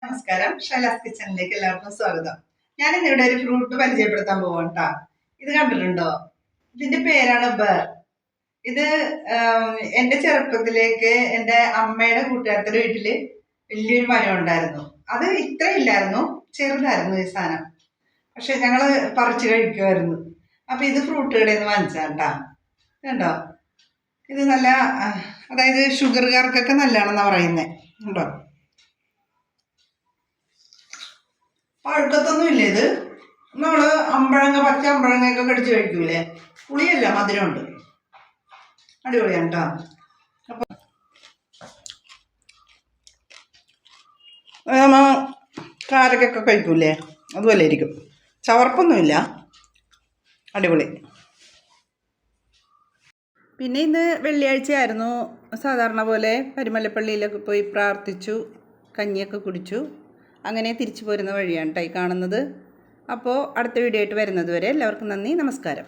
നമസ്കാരം, ഷൈലാസ് കിച്ചണിലേക്ക് എല്ലാവർക്കും സ്വാഗതം. ഞാൻ ഇന്നിവിടെ ഒരു ഫ്രൂട്ട് പരിചയപ്പെടുത്താൻ പോവാം കേട്ടോ. ഇത് കണ്ടിട്ടുണ്ടോ? ഇതിന്റെ പേരാണ് ബർ. ഇത് എന്റെ ചെറുപ്പത്തിലേക്ക് എന്റെ അമ്മയുടെ കൂട്ടുകാരത്തിന്റെ വീട്ടില് വലിയൊരു മരം ഉണ്ടായിരുന്നു. അത് ഇത്ര ഇല്ലായിരുന്നു, ചെറുതായിരുന്നു ഈ സാധനം. പക്ഷെ ഞങ്ങള് പറിച്ചു കഴിക്കുമായിരുന്നു. അപ്പൊ ഇത് ഫ്രൂട്ട് കടയിൽ നിന്ന് വാങ്ങിച്ചാട്ടാ. കണ്ടോ? ഇത് നല്ല അതായത് ഷുഗറുകാർക്കൊക്കെ നല്ലതാണെന്നാ പറയുന്നത്. കണ്ടോ? പഴുക്കത്തൊന്നുമില്ല ഇത്. നമ്മള് പച്ച അമ്പഴങ്ങയൊക്കെ കടിച്ച് കഴിക്കൂലേ? പുളിയല്ല, മധുരമുണ്ട്. അടിപൊളിയാണ് കേട്ടോ. അപ്പൊ നമ്മ കാരക്കൊക്കെ കഴിക്കൂലേ, അതുപോലെ ഇരിക്കും. ചവർപ്പൊന്നുമില്ല, അടിപൊളി. പിന്നെ ഇന്ന് വെള്ളിയാഴ്ചയായിരുന്നു. സാധാരണ പോലെ പരുമലപ്പള്ളിയിലൊക്കെ പോയി പ്രാർത്ഥിച്ചു, കഞ്ഞിയൊക്കെ കുടിച്ചു. അങ്ങനെ തിരിച്ചു പോരുന്ന വഴിയാണ് കേട്ടോ ഈ കാണുന്നത്. അപ്പോൾ അടുത്ത വീഡിയോ ആയിട്ട് വരുന്നത് വരെ എല്ലാവർക്കും നന്ദി, നമസ്കാരം.